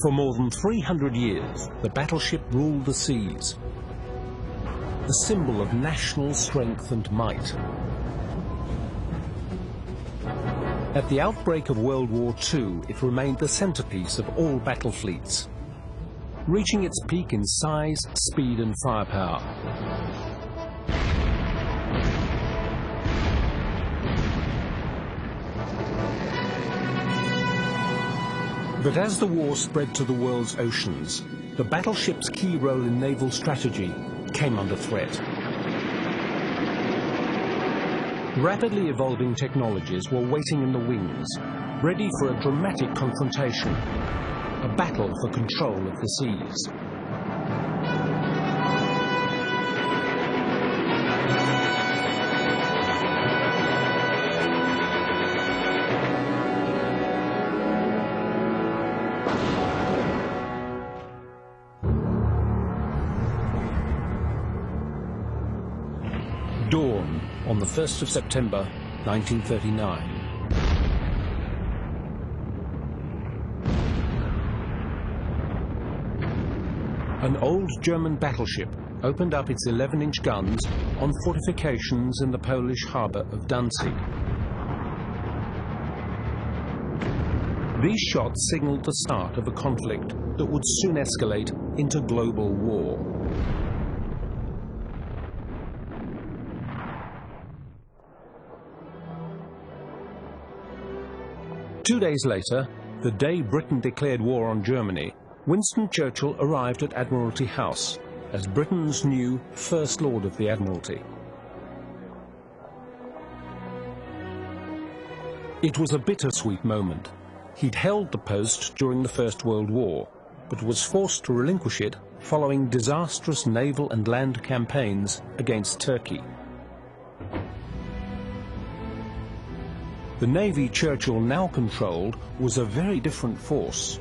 For more than 300 years, the battleship ruled the seas, a symbol of national strength and might. At the outbreak of World War II, it remained the centerpiece of all battle fleets, reaching its peak in size, speed and firepower. But as the war spread to the world's oceans, the battleship's key role in naval strategy came under threat. Rapidly evolving technologies were waiting in the wings, ready for a dramatic confrontation, a battle for control of the seas. Dawn on the 1st of September 1939. An old German battleship opened up its 11-inch guns on fortifications in the Polish harbour of Danzig. These shots signalled the start of a conflict that would soon escalate into global war. Two days later, the day Britain declared war on Germany, Winston Churchill arrived at Admiralty House as Britain's new First Lord of the Admiralty. It was a bittersweet moment. He'd held the post during the First World War, but was forced to relinquish it following disastrous naval and land campaigns against Turkey. The navy Churchill now controlled was a very different force.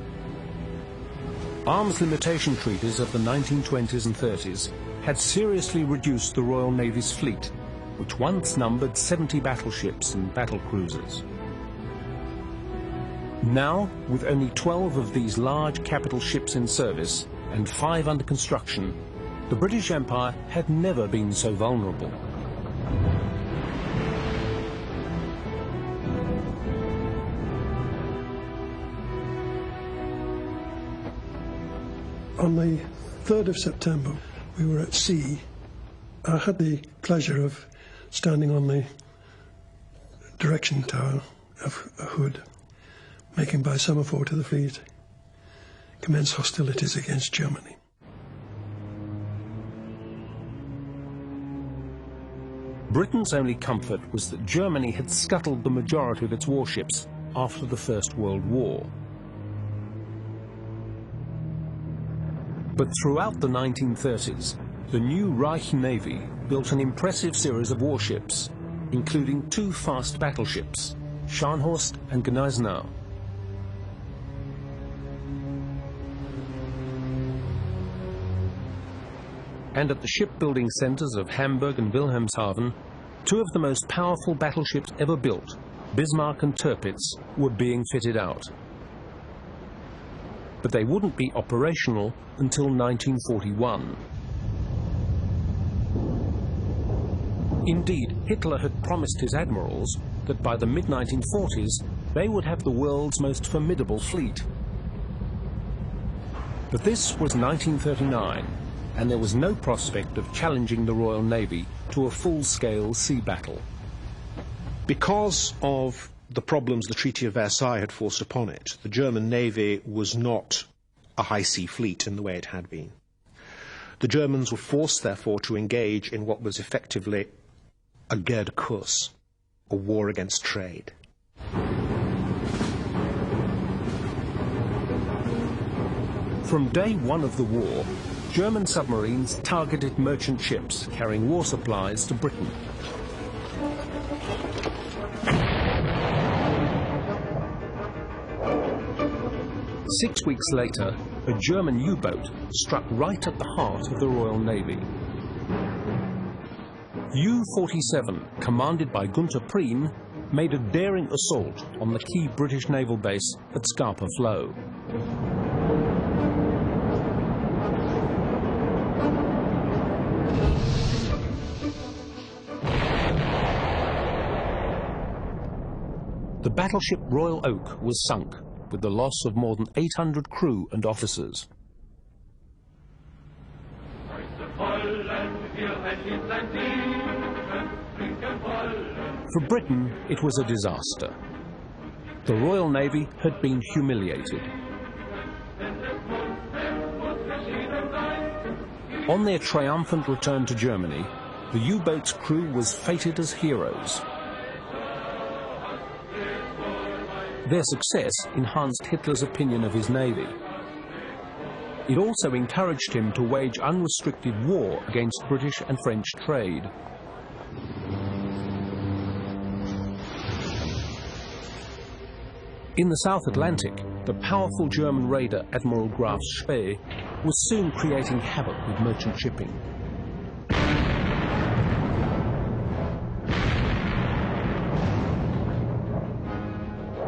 Arms limitation treaties of the 1920s and 30s had seriously reduced the Royal Navy's fleet, which once numbered 70 battleships and battlecruisers. Now, with only 12 of these large capital ships in service and 5 under construction, the British Empire had never been so vulnerable. On the 3rd of September, we were at sea. I had the pleasure of standing on the direction tower of Hood, making by semaphore to the fleet, commence hostilities against Germany. Britain's only comfort was that Germany had scuttled the majority of its warships after the First World War. But throughout the 1930s, the new Reich Navy built an impressive series of warships, including 2 fast battleships, Scharnhorst and Gneisenau. And at the shipbuilding centres of Hamburg and Wilhelmshaven, 2 of the most powerful battleships ever built, Bismarck and Tirpitz, were being fitted out. But they wouldn't be operational until 1941. Indeed, Hitler had promised his admirals that by the mid-1940s they would have the world's most formidable fleet. But this was 1939, and there was no prospect of challenging the Royal Navy to a full-scale sea battle. Because of the problems the Treaty of Versailles had forced upon it, the German Navy was not a high-sea fleet in the way it had been. The Germans were forced, therefore, to engage in what was effectively a guerre de course, a war against trade. From day one of the war, German submarines targeted merchant ships carrying war supplies to Britain. Six weeks later, a German U-boat struck right at the heart of the Royal Navy. U-47, commanded by Gunther Prien, made a daring assault on the key British naval base at Scapa Flow. The battleship Royal Oak was sunk, with the loss of more than 800 crew and officers. For Britain, it was a disaster. The Royal Navy had been humiliated. On their triumphant return to Germany, the U-boat's crew was feted as heroes. Their success enhanced Hitler's opinion of his navy. It also encouraged him to wage unrestricted war against British and French trade. In the South Atlantic, the powerful German raider Admiral Graf Spee was soon creating havoc with merchant shipping.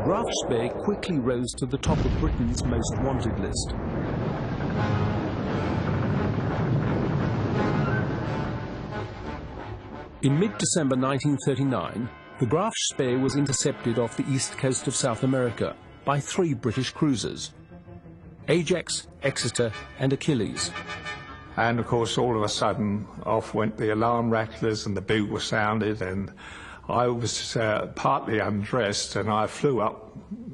Graf Spee quickly rose to the top of Britain's most wanted list. In mid-December 1939, the Graf Spee was intercepted off the east coast of South America by 3 British cruisers: Ajax, Exeter and Achilles. And of course, all of a sudden, off went the alarm rattlers and the bugle sounded, and I was partly undressed, and I flew up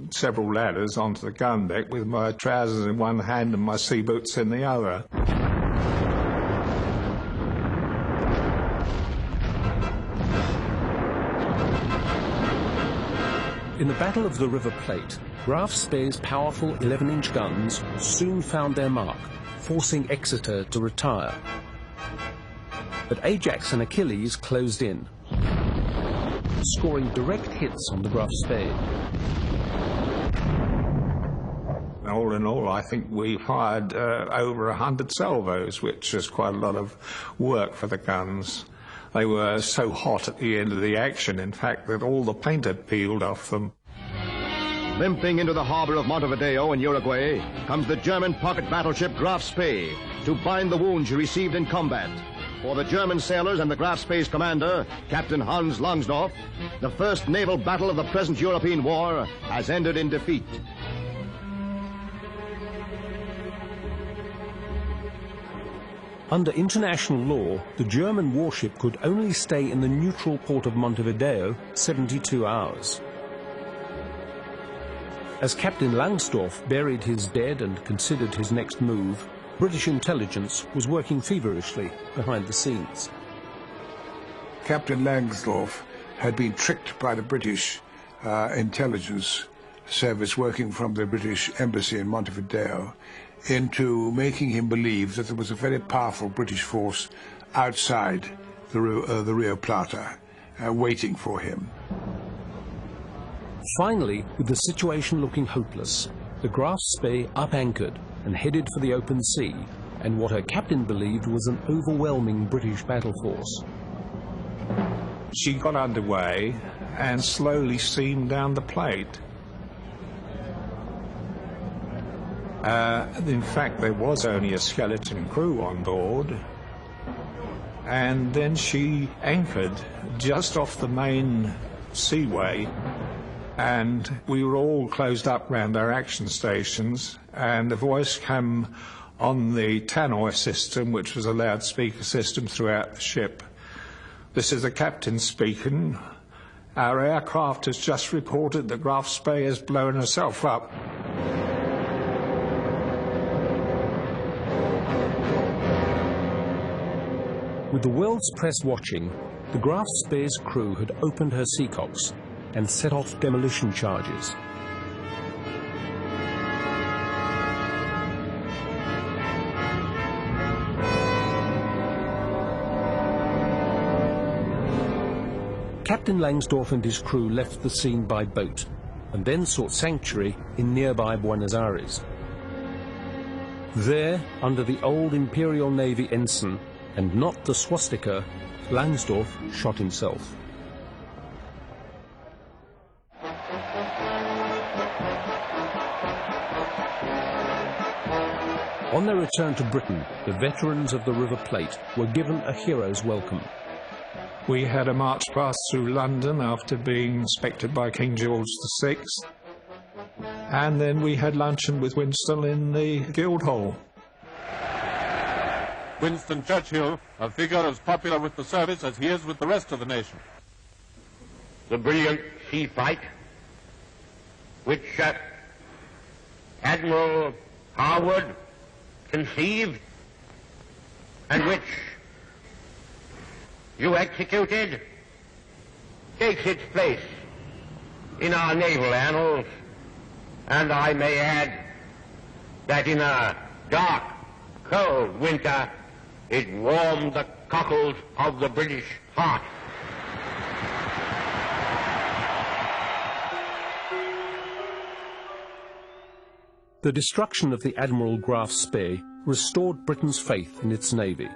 several ladders onto the gun deck with my trousers in one hand and my sea boots in the other. In the Battle of the River Plate, Graf Spee's powerful 11-inch guns soon found their mark, forcing Exeter to retire. But Ajax and Achilles closed in, scoring direct hits on the Graf Spee. All in all, I think we fired over 100 salvos, which is quite a lot of work for the guns. They were so hot at the end of the action, in fact, that all the paint had peeled off them. Limping into the harbor of Montevideo in Uruguay comes the German pocket battleship Graf Spee to bind the wounds she received in combat. For the German sailors and the Graf Spee's commander, Captain Hans Langsdorff, the first naval battle of the present European war has ended in defeat. Under international law, the German warship could only stay in the neutral port of Montevideo 72 hours. As Captain Langsdorff buried his dead and considered his next move, British intelligence was working feverishly behind the scenes. Captain Langsdorff had been tricked by the British intelligence service working from the British embassy in Montevideo into making him believe that there was a very powerful British force outside the Rio Plata waiting for him. Finally, with the situation looking hopeless, the Graf Spee up-anchored and headed for the open sea, and what her captain believed was an overwhelming British battle force. She got underway and slowly steamed down the Plate. In fact, there was only a skeleton crew on board, and then she anchored just off the main seaway, and we were all closed up round our action stations, and a voice came on the tannoy system, which was a loudspeaker system throughout the ship. "This is the captain speaking. Our aircraft has just reported that Graf Spee has blown herself up." With the world's press watching, the Graf Spee's crew had opened her seacocks and set off demolition charges. Captain Langsdorff and his crew left the scene by boat and then sought sanctuary in nearby Buenos Aires. There, under the old Imperial Navy ensign and not the swastika, Langsdorff shot himself. On their return to Britain, the veterans of the River Plate were given a hero's welcome. We had a march past through London after being inspected by King George VI. And then we had luncheon with Winston in the Guildhall. Winston Churchill, a figure as popular with the service as he is with the rest of the nation. The brilliant sea fight which Admiral Harwood conceived and which you executed takes its place in our naval annals, and I may add that in a dark, cold winter it warmed the cockles of the British heart. The destruction of the Admiral Graf Spee restored Britain's faith in its navy.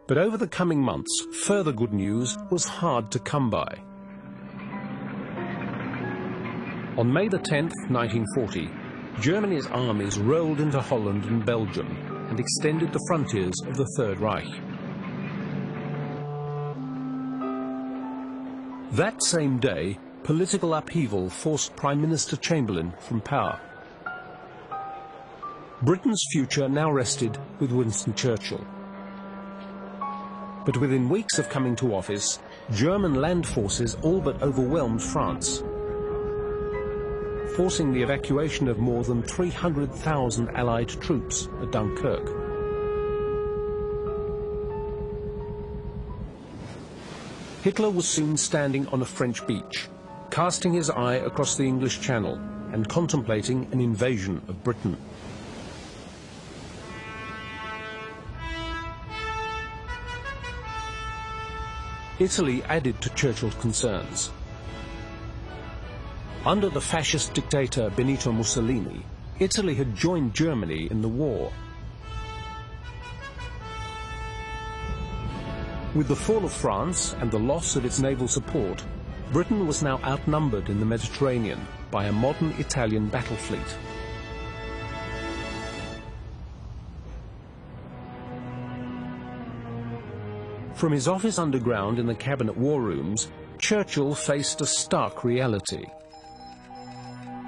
But over the coming months, further good news was hard to come by. On May the 10th, 1940, Germany's armies rolled into Holland and Belgium and extended the frontiers of the Third Reich. That same day, political upheaval forced Prime Minister Chamberlain from power. Britain's future now rested with Winston Churchill. But within weeks of coming to office, German land forces all but overwhelmed France, forcing the evacuation of more than 300,000 Allied troops at Dunkirk. Hitler was soon standing on a French beach, casting his eye across the English Channel and contemplating an invasion of Britain. Italy added to Churchill's concerns. Under the fascist dictator Benito Mussolini, Italy had joined Germany in the war. With the fall of France and the loss of its naval support, Britain was now outnumbered in the Mediterranean by a modern Italian battle fleet. From his office underground in the cabinet war rooms, Churchill faced a stark reality.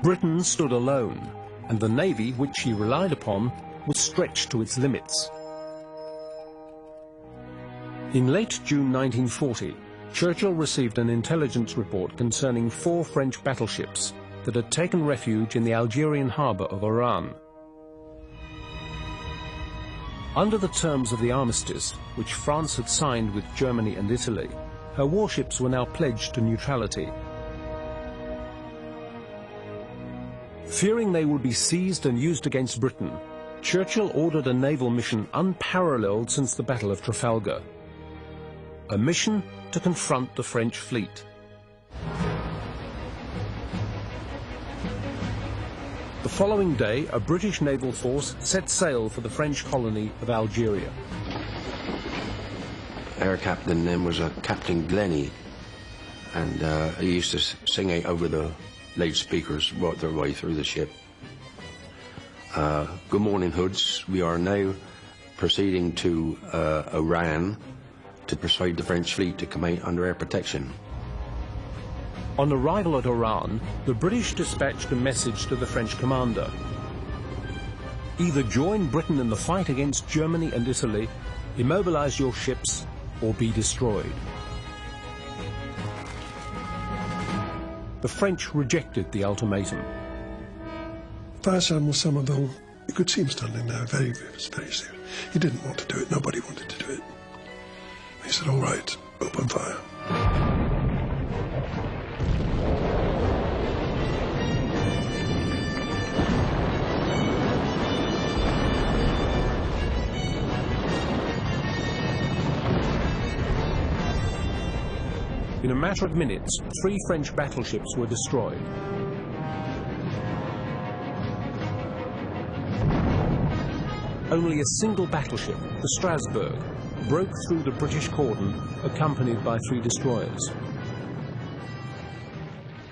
Britain stood alone, and the navy which he relied upon was stretched to its limits. In late June 1940, Churchill received an intelligence report concerning 4 French battleships that had taken refuge in the Algerian harbour of Oran. Under the terms of the armistice, which France had signed with Germany and Italy, her warships were now pledged to neutrality. Fearing they would be seized and used against Britain, Churchill ordered a naval mission unparalleled since the Battle of Trafalgar. A mission to confront the French fleet. The following day, a British naval force set sail for the French colony of Algeria. Our captain then was a Captain Glennie, and he used to sing out over the loudspeakers right their way through the ship. Good morning, Hoods. We are now proceeding to Oran to persuade the French fleet to come out under our protection. On arrival at Oran, the British dispatched a message to the French commander. Either join Britain in the fight against Germany and Italy, immobilize your ships, or be destroyed. The French rejected the ultimatum. Vice Admiral Somerville, you could see him standing there, very serious. He didn't want to do it, nobody wanted to do it. He said, all right, open fire. In a matter of minutes, 3 French battleships were destroyed. Only a single battleship, the Strasbourg, broke through the British cordon, accompanied by 3 destroyers.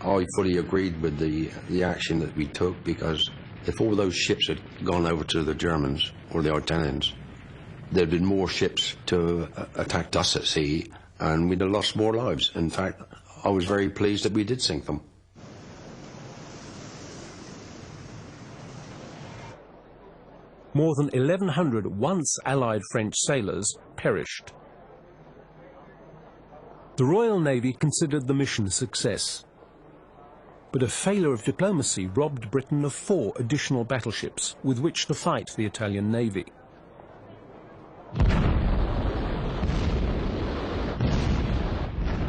I fully agreed with the action that we took, because if all those ships had gone over to the Germans or the Italians, there'd been more ships to attack us at sea and we'd have lost more lives. In fact, I was very pleased that we did sink them. More than 1,100 once Allied French sailors perished. The Royal Navy considered the mission a success, but a failure of diplomacy robbed Britain of 4 additional battleships with which to fight the Italian Navy.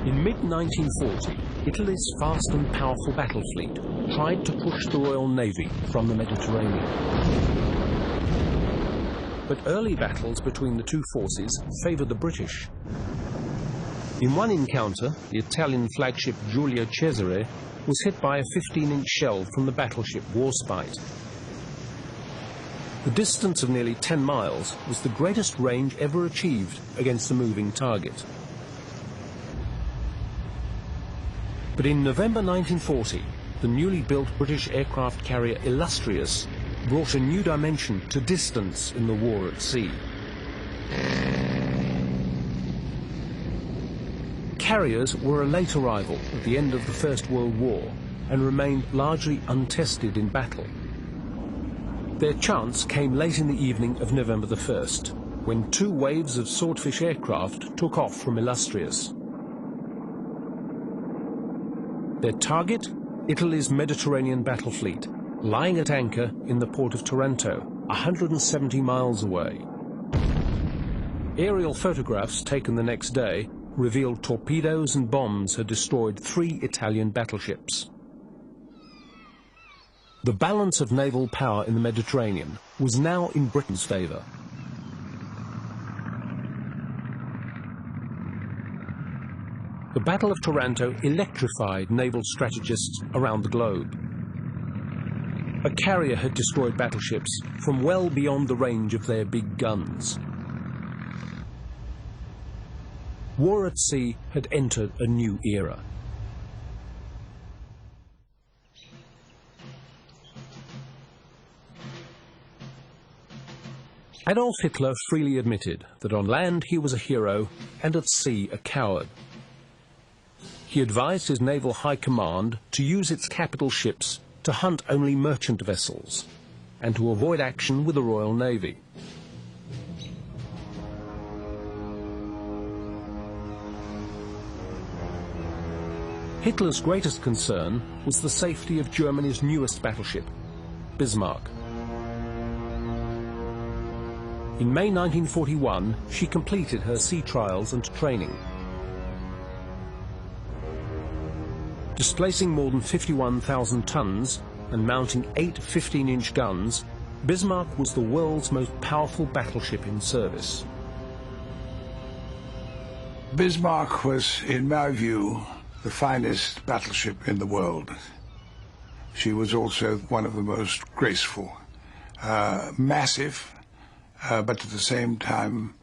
In mid-1940, Italy's fast and powerful battle fleet tried to push the Royal Navy from the Mediterranean. But early battles between the two forces favoured the British. In one encounter, the Italian flagship Giulio Cesare was hit by a 15-inch shell from the battleship Warspite. The distance of nearly 10 miles was the greatest range ever achieved against a moving target. But in November 1940, the newly built British aircraft carrier Illustrious brought a new dimension to distance in the war at sea. Carriers were a late arrival at the end of the First World War and remained largely untested in battle. Their chance came late in the evening of November the 1st, when 2 waves of Swordfish aircraft took off from Illustrious. Their target? Italy's Mediterranean battle fleet, lying at anchor in the port of Taranto, 170 miles away. Aerial photographs taken the next day revealed torpedoes and bombs had destroyed 3 Italian battleships. The balance of naval power in the Mediterranean was now in Britain's favour. The Battle of Taranto electrified naval strategists around the globe. A carrier had destroyed battleships from well beyond the range of their big guns. War at sea had entered a new era. Adolf Hitler freely admitted that on land he was a hero and at sea a coward. He advised his naval high command to use its capital ships to hunt only merchant vessels and to avoid action with the Royal Navy. Hitler's greatest concern was the safety of Germany's newest battleship, Bismarck. In May 1941, she completed her sea trials and training. Displacing more than 51,000 tons and mounting 8 15-inch guns, Bismarck was the world's most powerful battleship in service. Bismarck was, in my view, the finest battleship in the world. She was also one of the most graceful, massive, but at the same time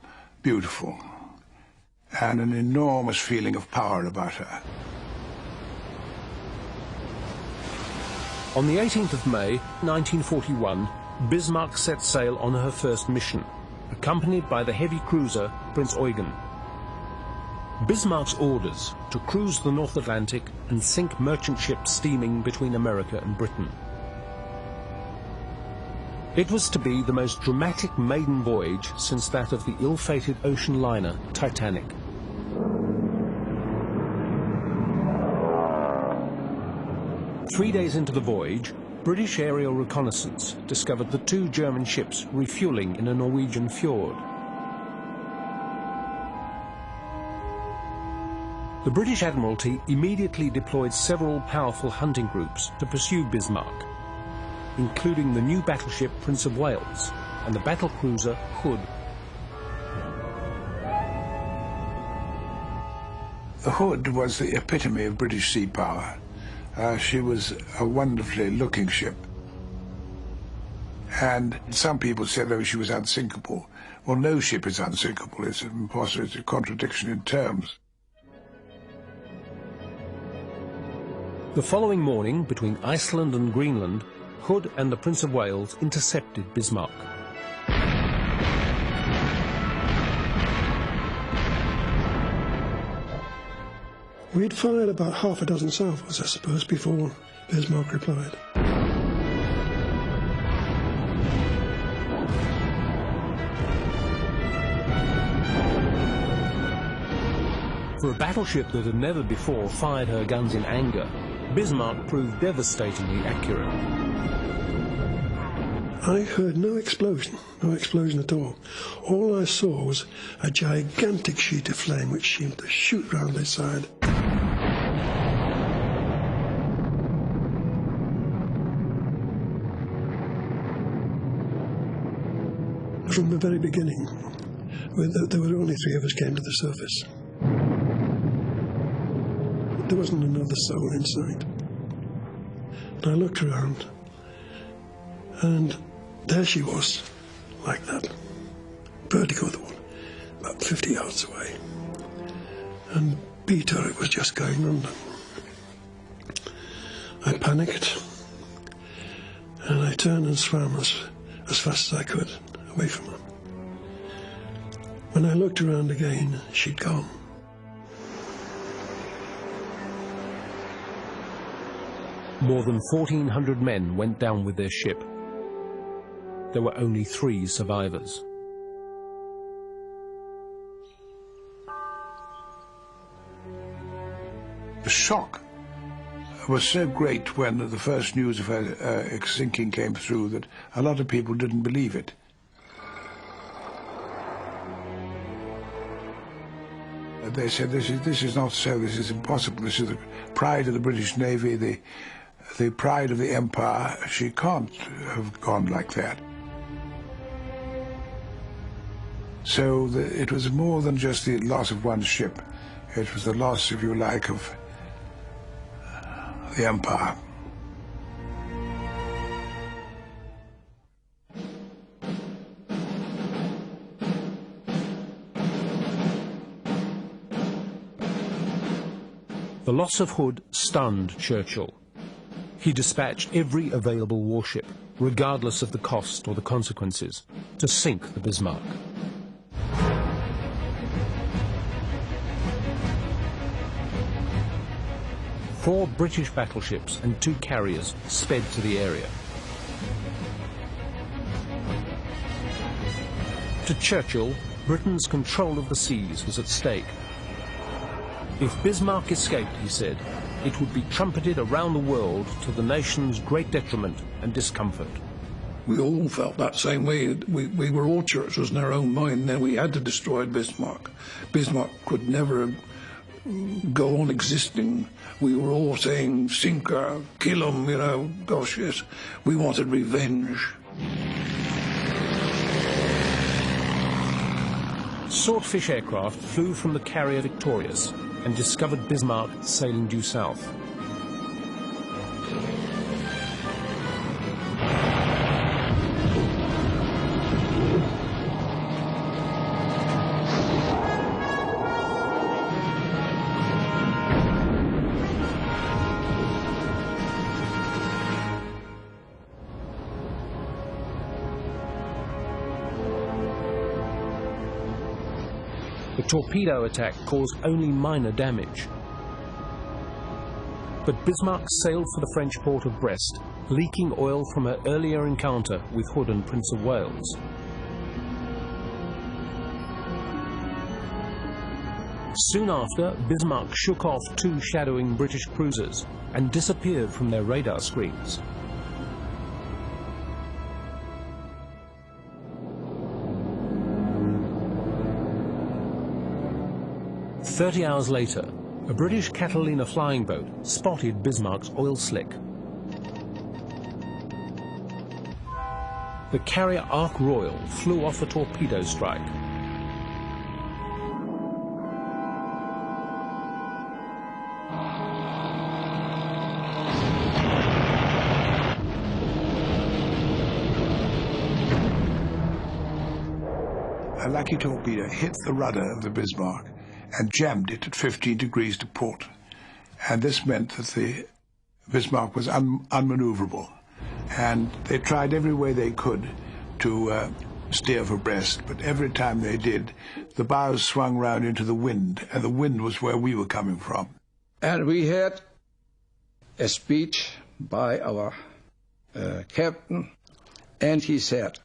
beautiful, and an enormous feeling of power about her. On the 18th of May, 1941, Bismarck set sail on her first mission, accompanied by the heavy cruiser Prince Eugen. Bismarck's orders to cruise the North Atlantic and sink merchant ships steaming between America and Britain. It was to be the most dramatic maiden voyage since that of the ill-fated ocean liner Titanic. Three days into the voyage, British aerial reconnaissance discovered the 2 German ships refueling in a Norwegian fjord. The British Admiralty immediately deployed several powerful hunting groups to pursue Bismarck, including the new battleship Prince of Wales and the battlecruiser Hood. The Hood was the epitome of British sea power. She was a wonderfully looking ship. And some people said, oh, she was unsinkable. Well, no ship is unsinkable. It's impossible. It's a contradiction in terms. The following morning, between Iceland and Greenland, Hood and the Prince of Wales intercepted Bismarck. We'd fired about half a dozen salvos, I suppose, before Bismarck replied. For a battleship that had never before fired her guns in anger, Bismarck proved devastatingly accurate. I heard no explosion at all. All I saw was a gigantic sheet of flame which seemed to shoot round their side. From the very beginning, there were only 3 of us came to the surface. There wasn't another soul in sight. And I looked around, and there she was, like that, vertigo the one, about 50 yards away. And B turret was just going under. I panicked, and I turned and swam as fast as I could away from her. When I looked around again, she'd gone. More than 1,400 men went down with their ship. There were only 3 survivors. The shock was so great when the first news of her sinking came through that a lot of people didn't believe it. They said, this is not so, this is impossible, this is the pride of the British Navy, the pride of the Empire. She can't have gone like that. So it was more than just the loss of one ship. It was the loss, if you like, of the Empire. The loss of Hood stunned Churchill. He dispatched every available warship, regardless of the cost or the consequences, to sink the Bismarck. Four British battleships and 2 carriers sped to the area. To Churchill, Britain's control of the seas was at stake. If Bismarck escaped, he said, it would be trumpeted around the world to the nation's great detriment and discomfort. We all felt that same way. We were all churches in our own mind. Then we had to destroy Bismarck. Bismarck could never go on existing. We were all saying, sink her, kill him, you know, gosh, yes. We wanted revenge. Swordfish aircraft flew from the carrier Victorious and discovered Bismarck sailing due south. The torpedo attack caused only minor damage. But Bismarck sailed for the French port of Brest, leaking oil from her earlier encounter with Hood and Prince of Wales. Soon after, Bismarck shook off 2 shadowing British cruisers and disappeared from their radar screens. "30 hours later, a British Catalina flying boat spotted Bismarck's oil slick. The carrier Ark Royal flew off a torpedo strike. A lucky torpedo hit the rudder of the Bismarck and jammed it at 15 degrees to port. And this meant that the Bismarck was unmaneuverable. And they tried every way they could to steer for Brest, but every time they did, the bows swung round into the wind, and the wind was where we were coming from. And we had a speech by our captain, and he said,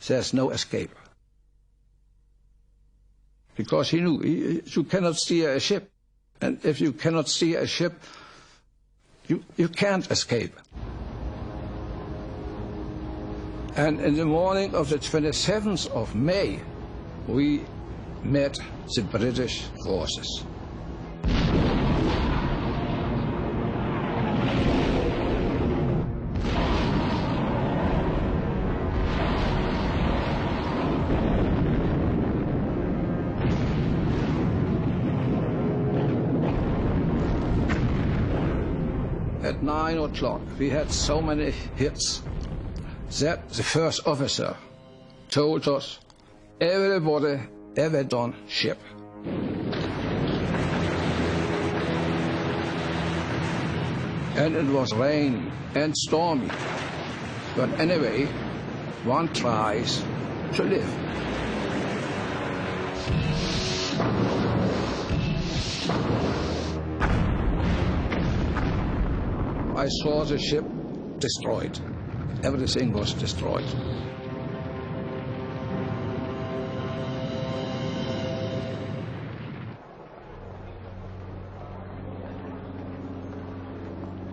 there's no escape. Because he knew you cannot steer a ship. And if you cannot steer a ship, you can't escape. And in the morning of the 27th of May, we met the British forces. At 9 o'clock, we had so many hits that the first officer told us, everybody ever done ship. And it was rain and stormy. But anyway, one tries to live. I saw the ship destroyed. Everything was destroyed.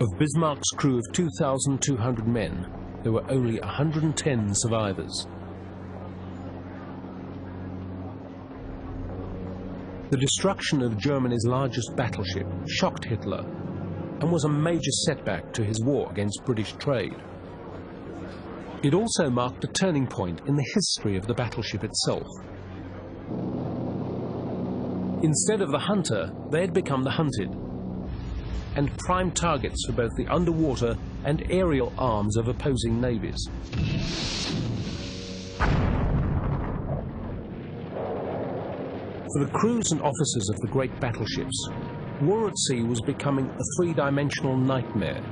Of Bismarck's crew of 2,200 men, there were only 110 survivors. The destruction of Germany's largest battleship shocked Hitler and was a major setback to his war against British trade. It also marked a turning point in the history of the battleship itself. Instead of the hunter, they had become the hunted, and prime targets for both the underwater and aerial arms of opposing navies. For the crews and officers of the great battleships, war at sea was becoming a three-dimensional nightmare,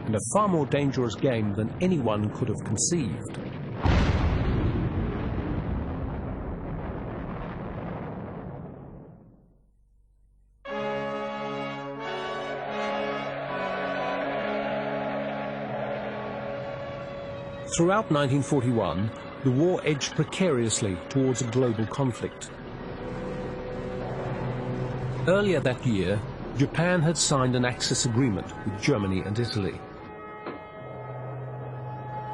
and a far more dangerous game than anyone could have conceived. Throughout 1941, the war edged precariously towards a global conflict. Earlier that year, Japan had signed an Axis agreement with Germany and Italy.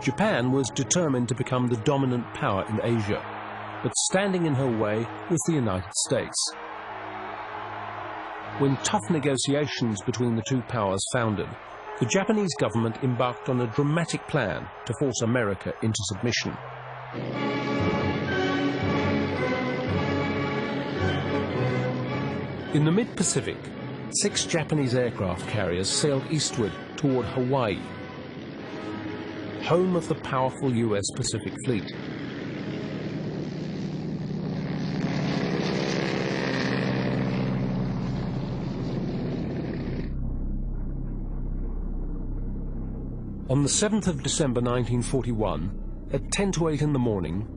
Japan was determined to become the dominant power in Asia, but standing in her way was the United States. When tough negotiations between the two powers foundered, the Japanese government embarked on a dramatic plan to force America into submission. In the mid-Pacific, 6 Japanese aircraft carriers sailed eastward toward Hawaii, home of the powerful US Pacific Fleet. On the 7th of December 1941, at 10 to 8 in the morning,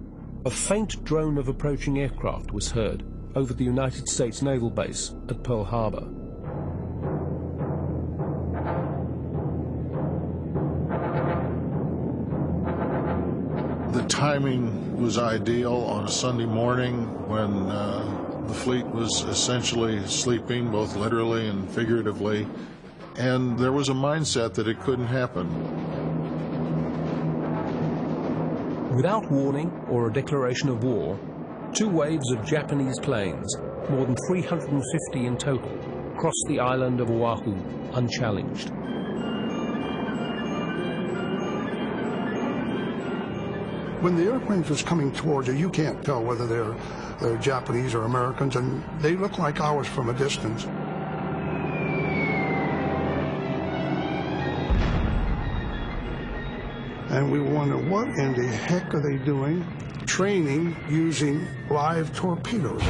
a faint drone of approaching aircraft was heard over the United States Naval Base at Pearl Harbor. The timing was ideal on a Sunday morning when the fleet was essentially sleeping, both literally and figuratively, and there was a mindset that it couldn't happen. Without warning or a declaration of war, 2 waves of Japanese planes, more than 350 in total, crossed the island of Oahu unchallenged. When the airplanes was coming towards you, you can't tell whether they're Japanese or Americans, and they look like ours from a distance. And we wonder, what in the heck are they doing? Training using live torpedoes.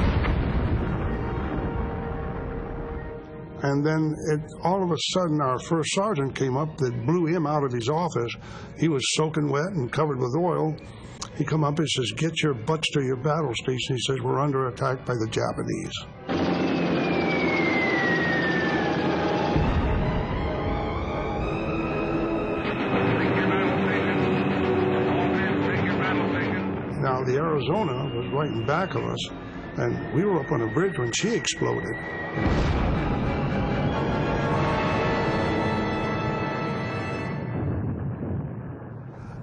And then all of a sudden our first sergeant came up that blew him out of his office. He was soaking wet and covered with oil. He come up and says, "Get your butts to your battle station." He says, "We're under attack by the Japanese." Arizona was right in back of us, and we were up on a bridge when she exploded.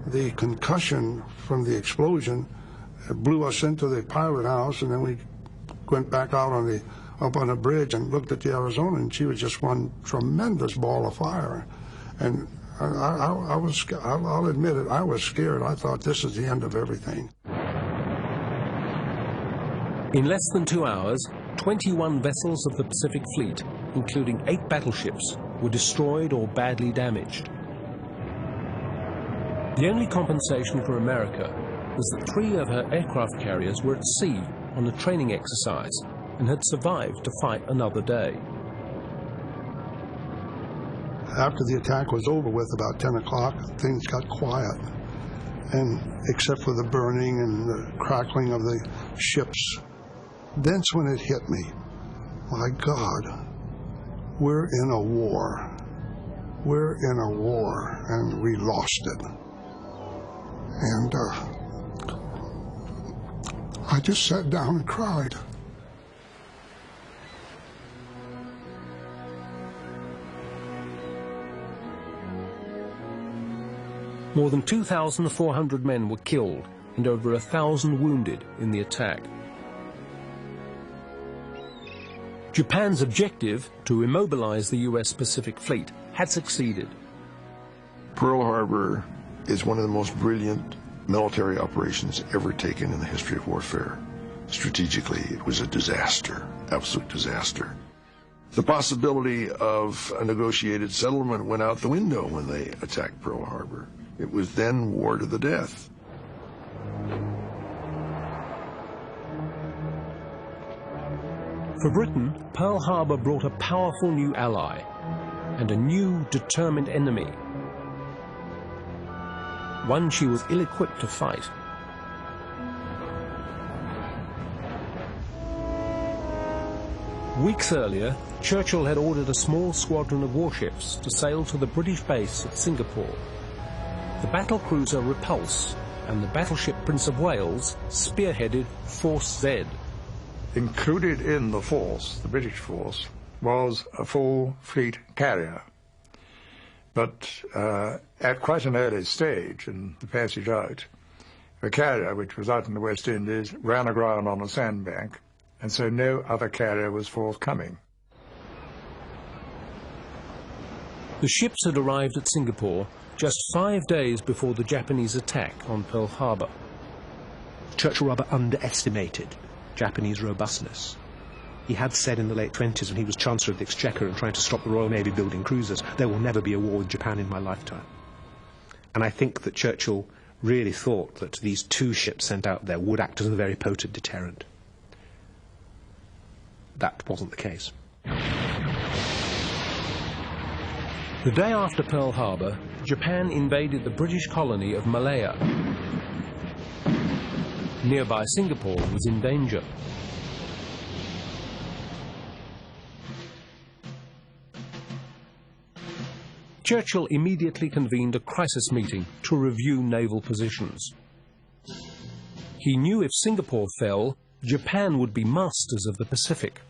The concussion from the explosion blew us into the pilot house, and then we went back out on up on the bridge and looked at the Arizona, and she was just one tremendous ball of fire. And I'll admit it, I was scared. I thought this is the end of everything. In less than 2 hours, 21 vessels of the Pacific Fleet, including 8 battleships, were destroyed or badly damaged. The only compensation for America was that 3 of her aircraft carriers were at sea on a training exercise and had survived to fight another day. After the attack was over with, about 10 o'clock, things got quiet. And except for the burning and the crackling of the ships, that's when it hit me. My God, we're in a war. We're in a war, and we lost it. And I just sat down and cried. More than 2,400 men were killed and over 1,000 wounded in the attack. Japan's objective to immobilize the US Pacific Fleet had succeeded. Pearl Harbor is one of the most brilliant military operations ever taken in the history of warfare. Strategically, it was a disaster, absolute disaster. The possibility of a negotiated settlement went out the window when they attacked Pearl Harbor. It was then war to the death. For Britain, Pearl Harbor brought a powerful new ally and a new determined enemy, one she was ill-equipped to fight. Weeks earlier, Churchill had ordered a small squadron of warships to sail to the British base at Singapore. The battlecruiser Repulse and the battleship Prince of Wales spearheaded Force Z. Included in the force, the British force, was a full fleet carrier. But at quite an early stage in the passage out, the carrier, which was out in the West Indies, ran aground on a sandbank, and so no other carrier was forthcoming. The ships had arrived at Singapore just 5 days before the Japanese attack on Pearl Harbor. Churchill rather underestimated Japanese robustness. He had said in the late 20s, when he was Chancellor of the Exchequer and trying to stop the Royal Navy building cruisers, there will never be a war with Japan in my lifetime. And I think that Churchill really thought that these 2 ships sent out there would act as a very potent deterrent. That wasn't the case. The day after Pearl Harbor, Japan invaded the British colony of Malaya. Nearby Singapore was in danger. Churchill immediately convened a crisis meeting to review naval positions. He knew if Singapore fell, Japan would be masters of the Pacific.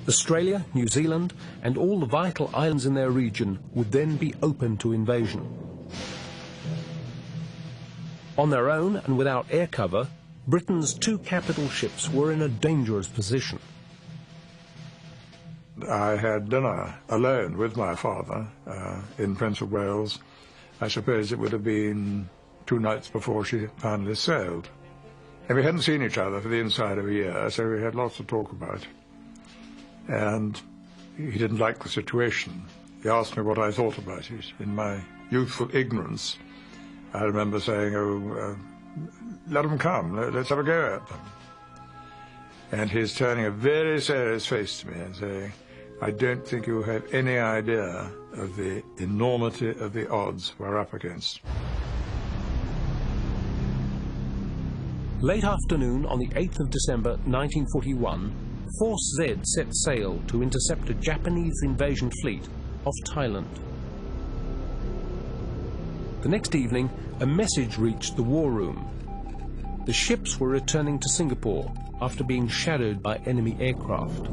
Australia, New Zealand, and all the vital islands in their region would then be open to invasion. On their own and without air cover, Britain's 2 capital ships were in a dangerous position. I had dinner alone with my father in Prince of Wales. I suppose it would have been 2 nights before she finally sailed. And we hadn't seen each other for the inside of a year, so we had lots to talk about. And he didn't like the situation. He asked me what I thought about it. In my youthful ignorance, I remember saying, let them come, let's have a go at them. And he's turning a very serious face to me and saying, I don't think you have any idea of the enormity of the odds we're up against. Late afternoon on the 8th of December 1941, Force Z set sail to intercept a Japanese invasion fleet off Thailand. The next evening, a message reached the war room. The ships were returning to Singapore after being shadowed by enemy aircraft.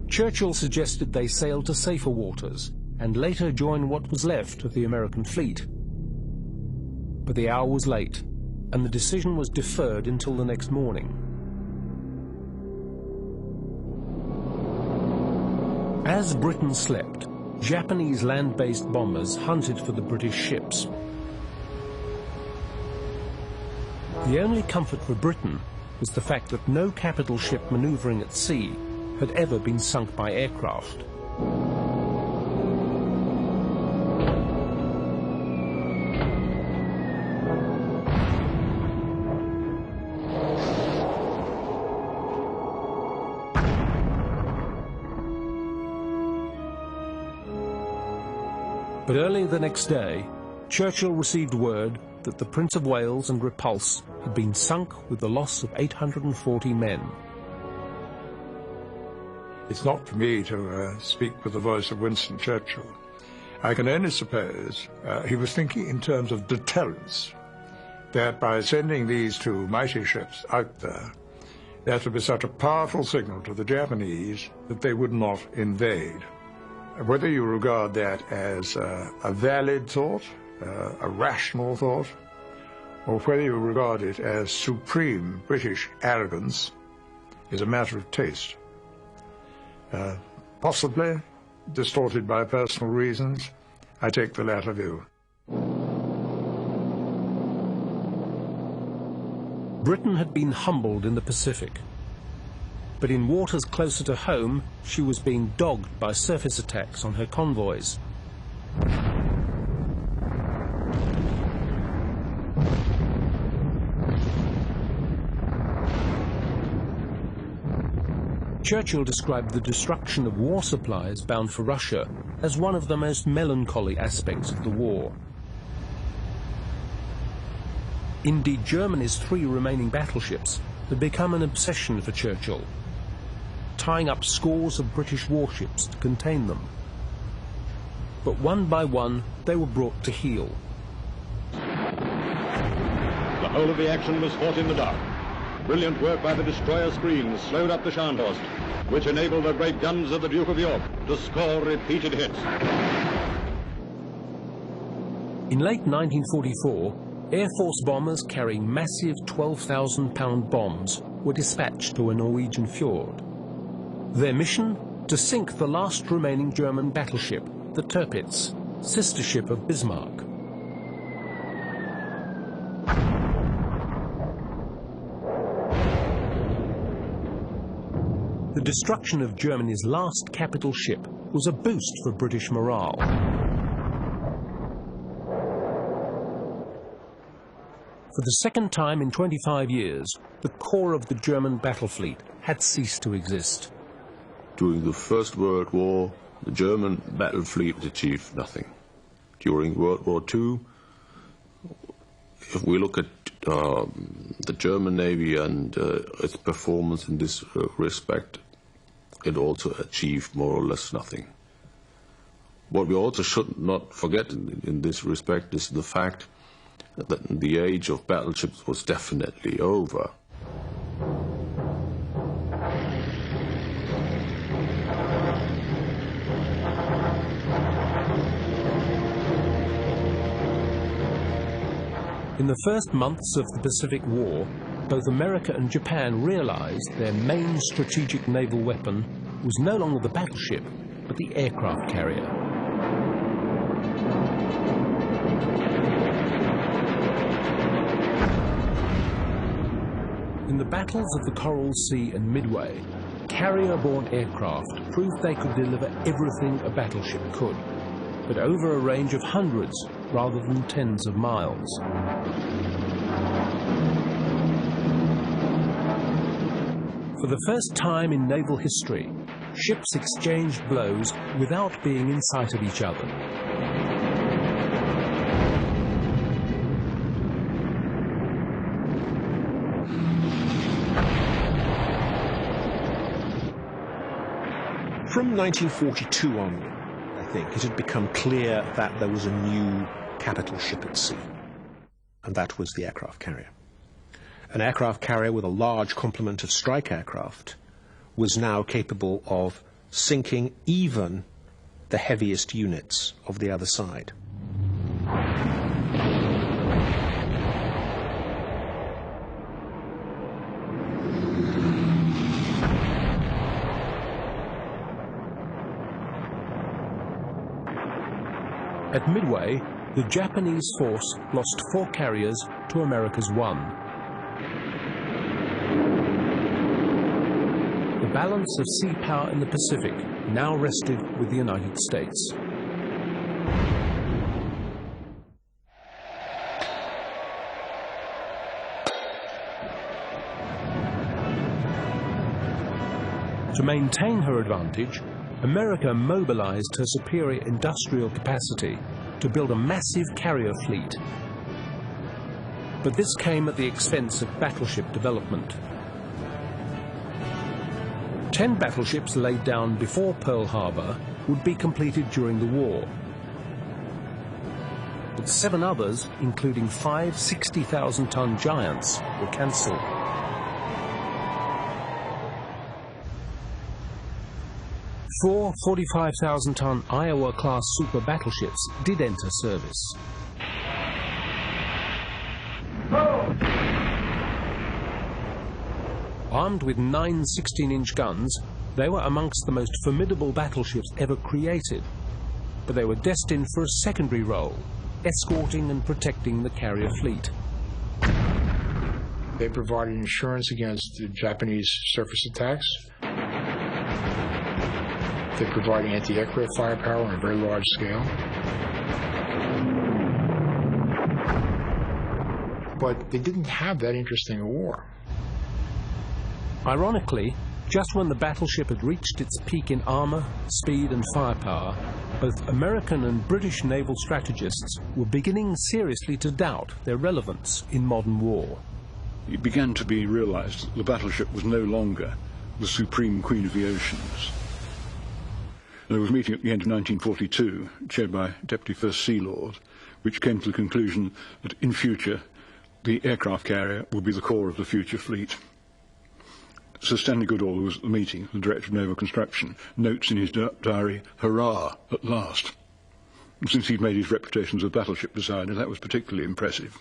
Churchill suggested they sail to safer waters and later join what was left of the American fleet. But the hour was late, and the decision was deferred until the next morning. As Britain slept, Japanese land-based bombers hunted for the British ships. The only comfort for Britain was the fact that no capital ship maneuvering at sea had ever been sunk by aircraft. But early the next day, Churchill received word that the Prince of Wales and Repulse had been sunk with the loss of 840 men. It's not for me to speak with the voice of Winston Churchill. I can only suppose he was thinking in terms of deterrence, that by sending these two mighty ships out there, that would be such a powerful signal to the Japanese that they would not invade. Whether you regard that as a valid thought, a rational thought, or whether you regard it as supreme British arrogance is a matter of taste. Possibly distorted by personal reasons, I take the latter view. Britain had been humbled in the Pacific, but in waters closer to home, she was being dogged by surface attacks on her convoys. Churchill described the destruction of war supplies bound for Russia as one of the most melancholy aspects of the war. Indeed, Germany's 3 remaining battleships had become an obsession for Churchill, tying up scores of British warships to contain them. But one by one, they were brought to heel. The whole of the action was fought in the dark. Brilliant work by the destroyer screens slowed up the Scharnhorst, which enabled the great guns of the Duke of York to score repeated hits. In late 1944, Air Force bombers carrying massive 12,000-pound bombs were dispatched to a Norwegian fjord. Their mission? To sink the last remaining German battleship, the Tirpitz, sister ship of Bismarck. The destruction of Germany's last capital ship was a boost for British morale. For the second time in 25 years, the core of the German battle fleet had ceased to exist. During the First World War, the German battle fleet achieved nothing. During World War II, if we look at the German Navy and its performance in this respect, it also achieved more or less nothing. What we also should not forget in this respect is the fact that the age of battleships was definitely over. In the first months of the Pacific War, both America and Japan realized their main strategic naval weapon was no longer the battleship, but the aircraft carrier. In the battles of the Coral Sea and Midway, carrier-borne aircraft proved they could deliver everything a battleship could, but over a range of hundreds rather than tens of miles. For the first time in naval history, ships exchanged blows without being in sight of each other. From 1942 onward, I think, it had become clear that there was a new capital ship at sea. and that was the aircraft carrier. An aircraft carrier with a large complement of strike aircraft was now capable of sinking even the heaviest units of the other side. At Midway, the Japanese force lost 4 carriers to America's 1. The balance of sea power in the Pacific now rested with the United States. To maintain her advantage, America mobilized her superior industrial capacity to build a massive carrier fleet. But this came at the expense of battleship development. 10 battleships laid down before Pearl Harbor would be completed during the war. But 7 others, including 5 60,000-ton giants, were cancelled. Four 45,000-ton Iowa-class super battleships did enter service. Armed with 9 16-inch guns, they were amongst the most formidable battleships ever created, but they were destined for a secondary role, escorting and protecting the carrier fleet. They provided insurance against the Japanese surface attacks. They provided anti-aircraft firepower on a very large scale. But they didn't have that interesting a war. Ironically, just when the battleship had reached its peak in armor, speed and firepower, both American and British naval strategists were beginning seriously to doubt their relevance in modern war. It began to be realized that the battleship was no longer the supreme queen of the oceans. There was a meeting at the end of 1942, chaired by Deputy First Sea Lord, which came to the conclusion that in future the aircraft carrier would be the core of the future fleet. Sir Stanley Goodall, who was at the meeting, the Director of Naval Construction, notes in his diary, "Hurrah, at last." And since he'd made his reputation as a battleship designer, that was particularly impressive.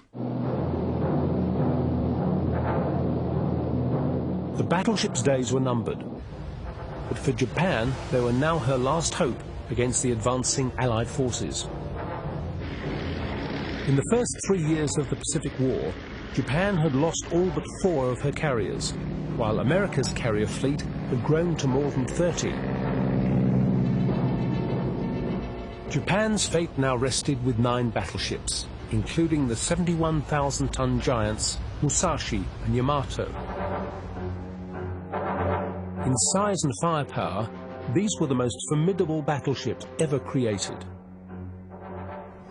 The battleship's days were numbered. But for Japan, they were now her last hope against the advancing Allied forces. In the first 3 years of the Pacific War, Japan had lost all but 4 of her carriers, while America's carrier fleet had grown to more than 30. Japan's fate now rested with 9 battleships, including the 71,000-ton giants Musashi and Yamato. In size and firepower, these were the most formidable battleships ever created.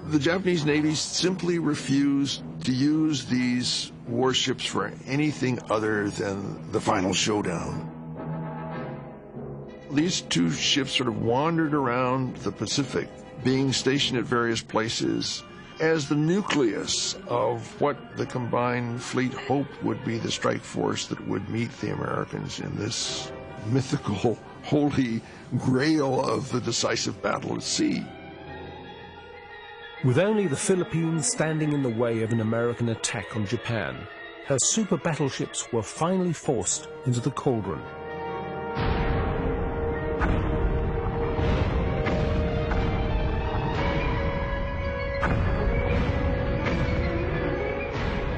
The Japanese Navy simply refused to use these warships for anything other than the final showdown. These 2 ships sort of wandered around the Pacific, being stationed at various places as the nucleus of what the combined fleet hoped would be the strike force that would meet the Americans in this mythical holy grail of the decisive battle at sea. With only the Philippines standing in the way of an American attack on Japan, her super battleships were finally forced into the cauldron.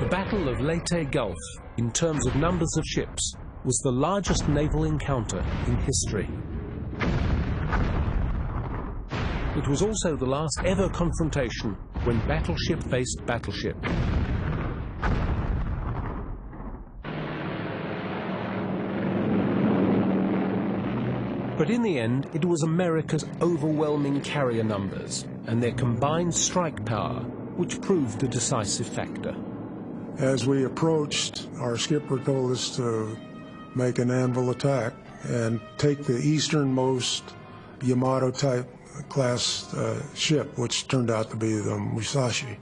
The Battle of Leyte Gulf, in terms of numbers of ships, was the largest naval encounter in history. It was also the last ever confrontation when battleship faced battleship. But in the end, it was America's overwhelming carrier numbers and their combined strike power which proved the decisive factor. As we approached, our skipper told us to make an anvil attack and take the easternmost Yamato-type class ship, which turned out to be the Musashi.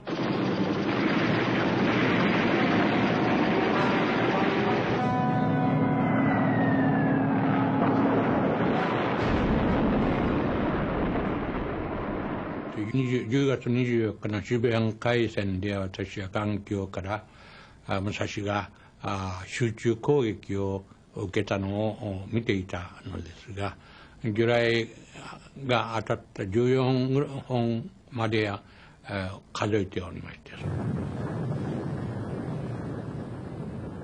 10月24日の渋谷海戦で私は艦橋から武蔵が集中攻撃を受けたのを見ていたのですが、魚雷が当たった14本まで数えておりました。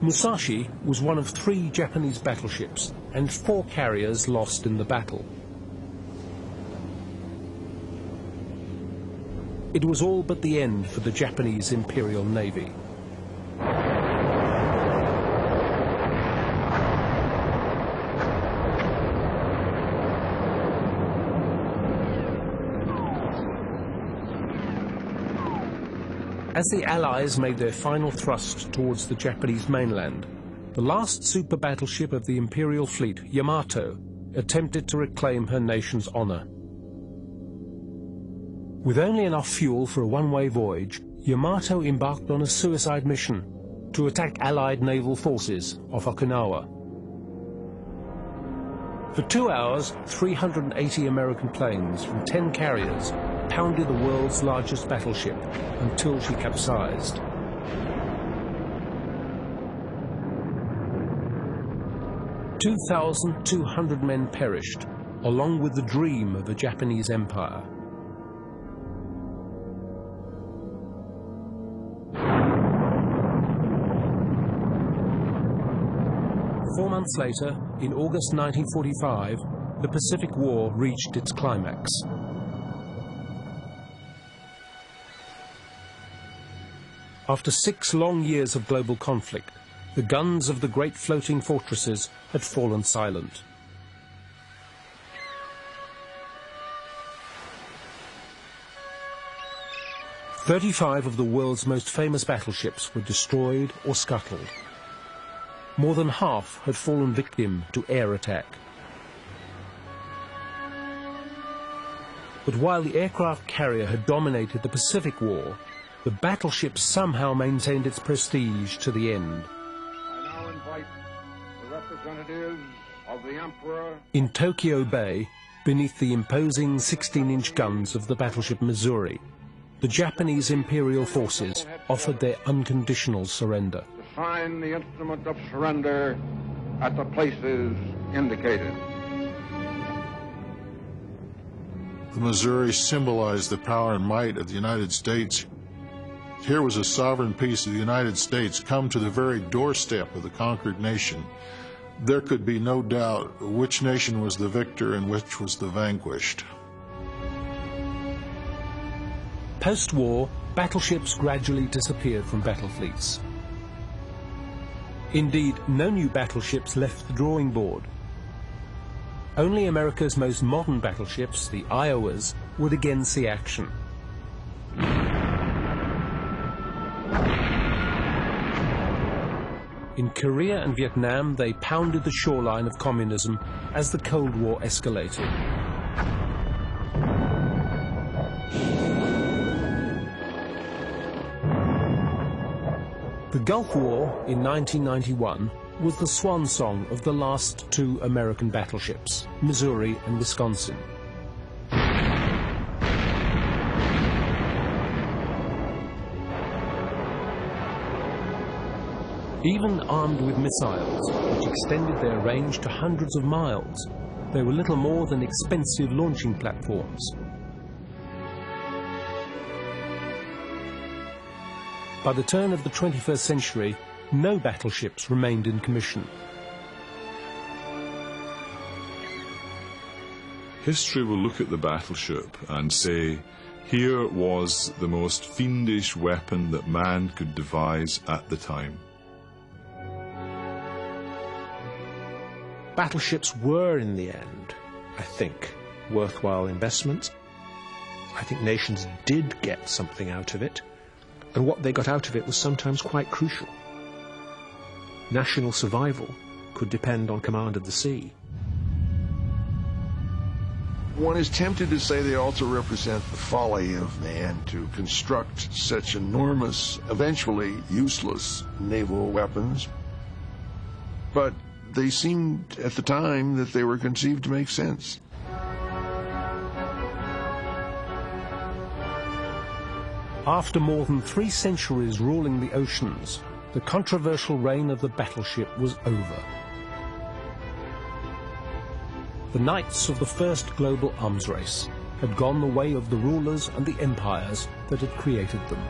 Musashi was one of 3 Japanese battleships and 4 carriers lost in the battle. It was all but the end for the Japanese Imperial Navy. As the Allies made their final thrust towards the Japanese mainland, the last super battleship of the Imperial fleet, Yamato, attempted to reclaim her nation's honor. With only enough fuel for a one-way voyage, Yamato embarked on a suicide mission to attack Allied naval forces off Okinawa. For 2 hours, 380 American planes from 10 carriers pounded the world's largest battleship until she capsized. "2,200 men perished, along with the dream of a Japanese empire. Four months later, in August 1945, the Pacific War reached its climax. After 6 long years of global conflict, the guns of the great floating fortresses had fallen silent. "35 of the world's most famous battleships were destroyed or scuttled. More than half had fallen victim to air attack. But while the aircraft carrier had dominated the Pacific War, the battleship somehow maintained its prestige to the end. I now invite the representatives of the Emperor. In Tokyo Bay, beneath the imposing 16-inch guns of the battleship Missouri, the Japanese Imperial forces offered their unconditional surrender. To sign the instrument of surrender at the places indicated. The Missouri symbolized the power and might of the United States. Here was a sovereign piece of the United States come to the very doorstep of the conquered nation. There could be no doubt which nation was the victor and which was the vanquished. Post-war, battleships gradually disappeared from battle fleets. Indeed, no new battleships left the drawing board. Only America's most modern battleships, the Iowas, would again see action. In Korea and Vietnam, they pounded the shoreline of communism as the Cold War escalated. The Gulf War in 1991 was the swan song of the last 2 American battleships, Missouri and Wisconsin. Even armed with missiles, which extended their range to hundreds of miles, they were little more than expensive launching platforms. By the turn of the 21st century, no battleships remained in commission. History will look at the battleship and say, here was the most fiendish weapon that man could devise at the time. Battleships were, in the end, I think, worthwhile investments. I think nations did get something out of it, and what they got out of it was sometimes quite crucial. National survival could depend on command of the sea. One is tempted to say they also represent the folly of man to construct such enormous, eventually useless naval weapons. But they seemed at the time that they were conceived to make sense. After more than 3 centuries ruling the oceans, the controversial reign of the battleship was over. The knights of the first global arms race had gone the way of the rulers and the empires that had created them.